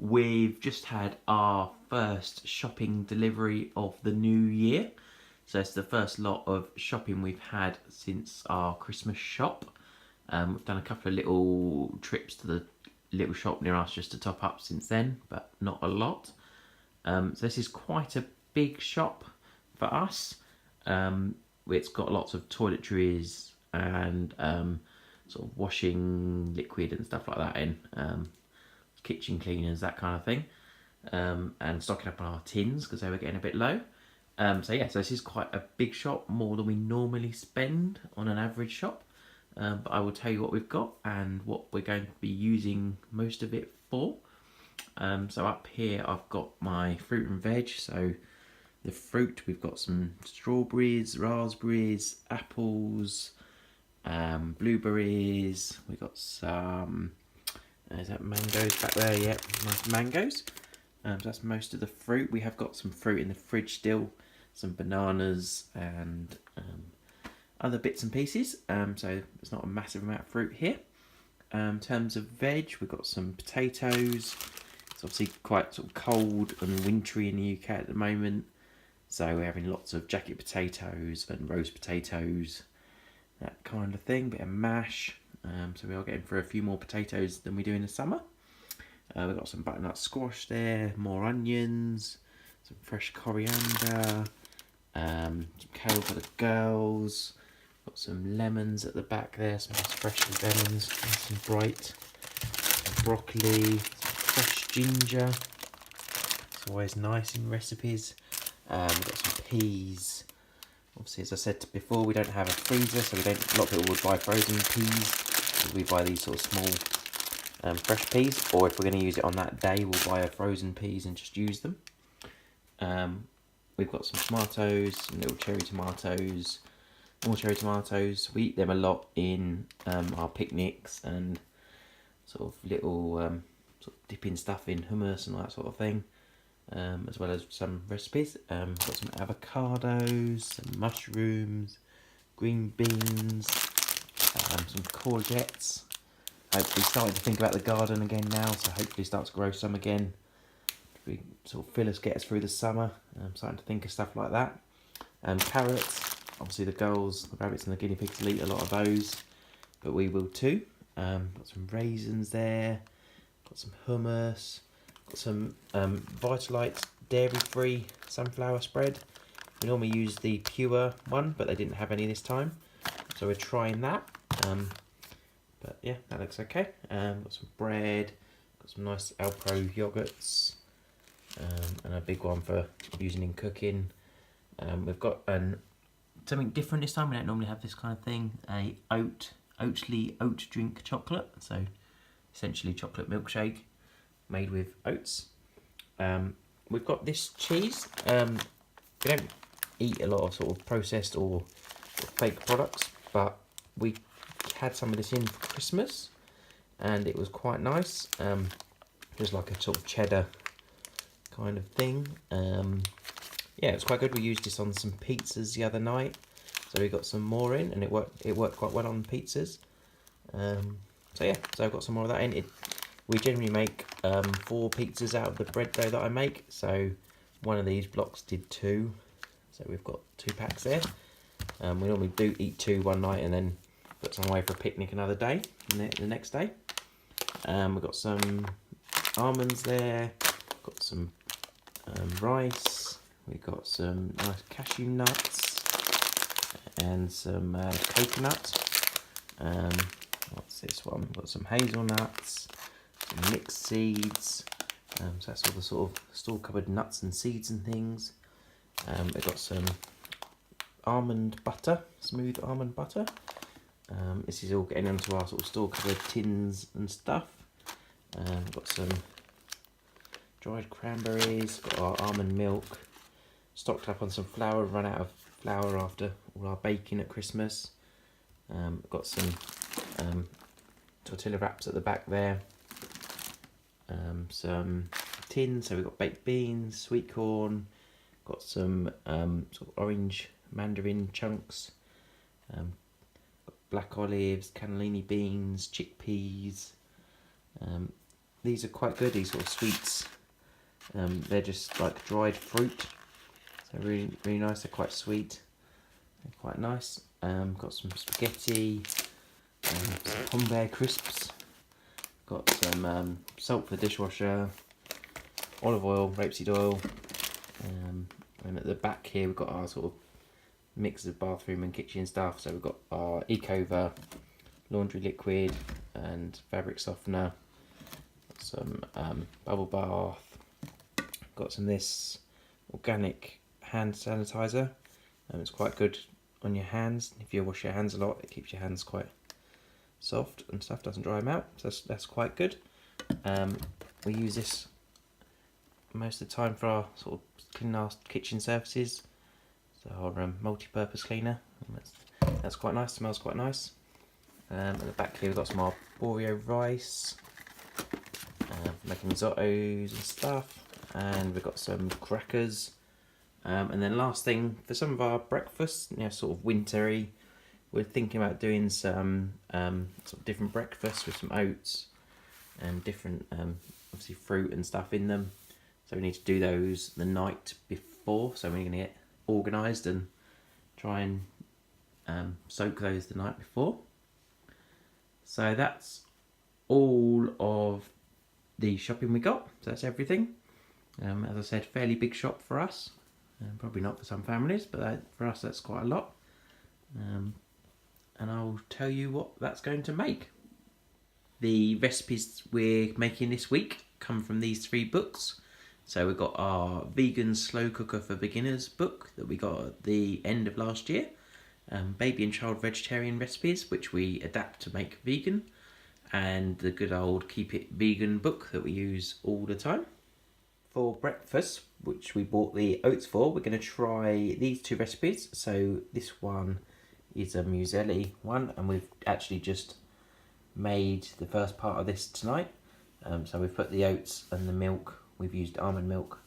We've just had our first shopping delivery of the new year. So it's the first lot of shopping we've had since our Christmas shop. We've done a couple of little trips to the little shop near us just to top up since then, but not a lot. So this is quite a big shop for us. It's got lots of toiletries and sort of washing liquid and stuff like that in. Kitchen cleaners, that kind of thing. And stocking up on our tins because they were getting a bit low. So this is quite a big shop, more than we normally spend on an average shop. But I will tell you what we've got and what we're going to be using most of it for. So up here I've got my fruit and veg. So the fruit, we've got some strawberries, raspberries, apples, blueberries. We've got some, is that mangoes back there? Yep, nice mangoes. So that's most of the fruit. We have got some fruit in the fridge still, some bananas and other bits and pieces. So it's not a massive amount of fruit here. In terms of veg, we've got some potatoes. It's obviously quite sort of cold and wintry in the UK at the moment. So we're having lots of jacket potatoes and roast potatoes, that kind of thing. Bit of mash. So we are getting for a few more potatoes than we do in the summer. We've got some butternut squash there, more onions, some fresh coriander, some kale for the girls. Got some lemons at the back there, some nice fresh lemons, nice and bright. Some broccoli, some fresh ginger. It's always nice in recipes. We've got some peas. Obviously, as I said before, we don't have a freezer, so we don't. A lot of people would buy frozen peas. We buy these sort of small fresh peas, or if we're going to use it on that day, we'll buy a frozen peas and just use them. We've got some tomatoes, some little cherry tomatoes, more cherry tomatoes. We eat them a lot in our picnics and sort of little sort of dipping stuff in hummus and that sort of thing. As well as some recipes. Got some avocados, some mushrooms, green beans, some courgettes. Hopefully starting to think about the garden again now, so hopefully start to grow some again. We sort of get us through the summer. I'm starting to think of stuff like that. Carrots, obviously the girls, the rabbits and the guinea pigs will eat a lot of those, but we will too. Got some raisins there, got some hummus. Got some Vitalite dairy-free sunflower spread. We normally use the pure one, but they didn't have any this time, so we're trying that. But yeah, that looks okay. Got some bread, got some nice Alpro yogurts, and a big one for using in cooking. We've got something different this time. We don't normally have this kind of thing. A Oatly oat drink chocolate, so essentially chocolate milkshake made with oats. We've got this cheese. We don't eat a lot of sort of processed or fake products, but we had some of this in for Christmas and it was quite nice. Just like a sort of cheddar kind of thing. Yeah, it's quite good. We used this on some pizzas the other night, so we got some more in and it worked quite well on pizzas. So I've got some more of that in. We generally make 4 pizzas out of the bread dough that I make, so one of these blocks did 2, so we've got 2 packs there. We normally do eat 2 one night and then put some away for a picnic another day, the next day. We've got some almonds there, got some rice, we've got some nice cashew nuts and some coconut. What's this one? We've got some hazelnuts, mixed seeds, so that's all the sort of store cupboard nuts and seeds and things. We've got some almond butter, smooth almond butter. This is all getting into our sort of store cupboard tins and stuff. We've got some dried cranberries, got our almond milk, stocked up on some flour, run out of flour after all our baking at Christmas. Got some tortilla wraps at the back there. Some tins, so we've got baked beans, sweet corn, got some sort of orange mandarin chunks, got black olives, cannellini beans, chickpeas, these are quite good, these sort of sweets. They're just like dried fruit, so really, really nice. They're quite sweet, they're quite nice. Got some spaghetti, some Pombear crisps, got some salt for the dishwasher, olive oil, rapeseed oil, and at the back here we've got our sort of mix of bathroom and kitchen stuff. So we've got our Ecover laundry liquid and fabric softener, some bubble bath, got some this organic hand sanitizer, and it's quite good on your hands. If you wash your hands a lot, it keeps your hands quite soft and stuff, doesn't dry them out, so that's quite good. We use this most of the time for our sort of cleaning our kitchen surfaces. So our multi-purpose cleaner, and that's quite nice, smells quite nice. At the back here we've got some arborio rice, making risottos and stuff, and we've got some crackers. And then last thing, for some of our breakfasts, sort of wintry, we're thinking about doing some sort of different breakfasts with some oats and different obviously fruit and stuff in them. So we need to do those the night before, so we're going to get organised and try and soak those the night before. So that's all of the shopping we got, so that's everything. As I said, fairly big shop for us, probably not for some families, but for us that's quite a lot. And I'll tell you what that's going to make. The recipes we're making this week come from these 3 books. So we've got our Vegan Slow Cooker for Beginners book that we got at the end of last year, baby and child vegetarian recipes which we adapt to make vegan, and the good old Keep It Vegan book that we use all the time. For breakfast, which we bought the oats for, we're going to try these 2 recipes. So this one is a muesli one, and we've actually just made the first part of this tonight. So we've put the oats and the milk, we've used almond milk,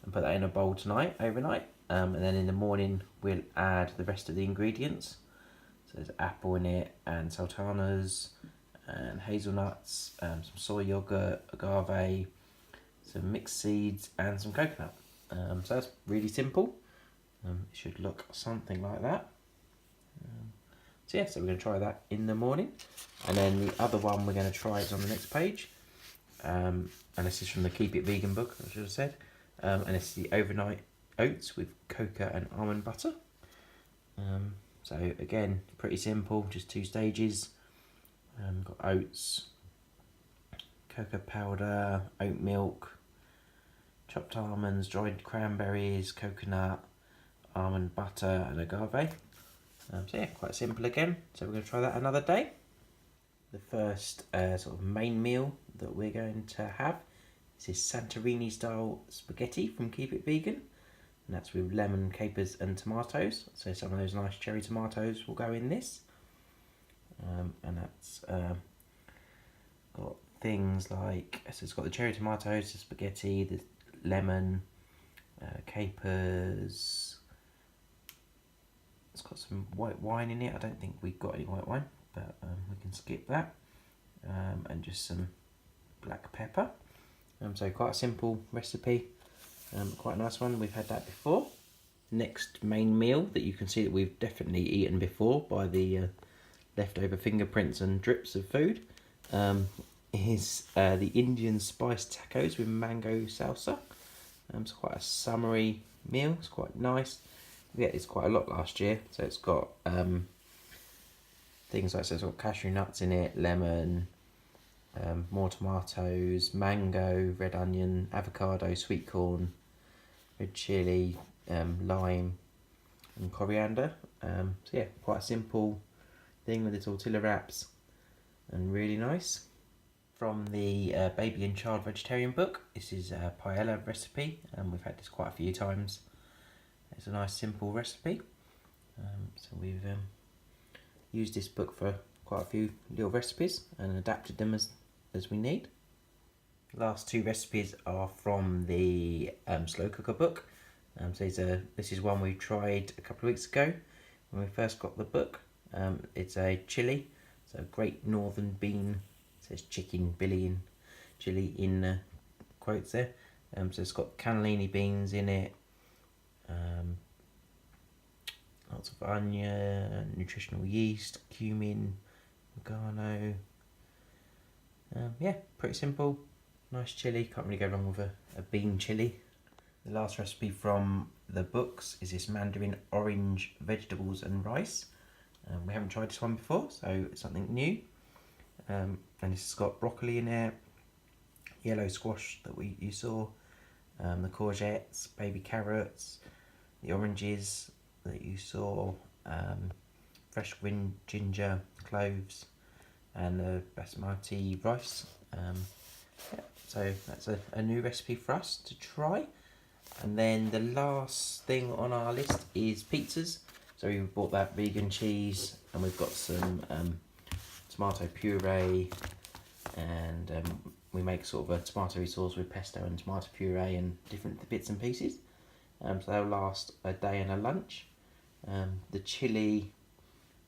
and put that in a bowl tonight, overnight. And then in the morning we'll add the rest of the ingredients. So there's apple in it, and sultanas, and hazelnuts, some soy yogurt, agave, some mixed seeds, and some coconut. So that's really simple. It should look something like that. So we're going to try that in the morning. And then the other one we're going to try is on the next page. And this is from the Keep It Vegan book, I should have said. And it's the overnight oats with cocoa and almond butter. So again, pretty simple, just 2 stages. Got oats, cocoa powder, oat milk, chopped almonds, dried cranberries, coconut, almond butter, and agave. So quite simple again. So we're going to try that another day. The first sort of main meal that we're going to have is this Santorini style spaghetti from Keep It Vegan, and that's with lemon, capers and tomatoes. So some of those nice cherry tomatoes will go in this. And that's got things like, so it's got the cherry tomatoes, the spaghetti, the lemon, capers. It's got some white wine in it. I don't think we've got any white wine, but we can skip that. And just some black pepper. So quite a simple recipe, quite a nice one. We've had that before. Next main meal that you can see that we've definitely eaten before by the leftover fingerprints and drips of food, is the Indian spice tacos with mango salsa. It's quite a summery meal. It's quite nice. We ate this quite a lot last year. So it's got things like, so it's got cashew nuts in it, lemon, more tomatoes, mango, red onion, avocado, sweet corn, red chilli, lime, and coriander. So quite a simple thing with the tortilla wraps, and really nice. From the baby and child vegetarian book, this is a paella recipe, and we've had this quite a few times. It's a nice simple recipe. So we've used this book for quite a few little recipes and adapted them as we need. The last 2 recipes are from the slow cooker book. So this is one we tried a couple of weeks ago when we first got the book. It's a chili, so Great Northern Bean, it says chicken billy in chilli in the quotes there. So it's got cannellini beans in it, lots of onion, nutritional yeast, cumin, oregano. Yeah, pretty simple. Nice chilli. Can't really go wrong with a bean chilli. The last recipe from the books is this mandarin orange vegetables and rice. We haven't tried this one before, so it's something new. And this has got broccoli in there, yellow squash that you saw, the courgettes, baby carrots, the oranges that you saw, fresh green ginger, cloves, and the basmati rice. Yeah, so that's a new recipe for us to try. And then the last thing on our list is pizzas. So we bought that vegan cheese, and we've got some tomato puree, and we make sort of a tomatoey sauce with pesto and tomato puree and different bits and pieces. So they'll last a day and a lunch. The chili,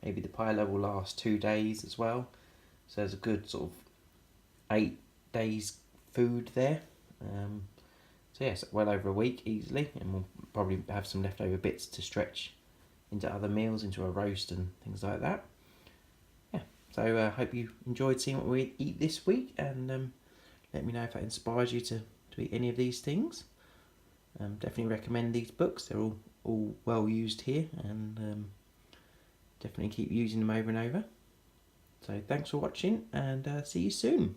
maybe the paella, will last 2 days as well. So there's a good sort of 8 days food there. So yes, well over a week easily, and we'll probably have some leftover bits to stretch into other meals, into a roast and things like that. Yeah, so I hope you enjoyed seeing what we eat this week, and let me know if that inspires you to eat any of these things. Definitely recommend these books. They're all well used here, and definitely keep using them over and over. So thanks for watching, and see you soon.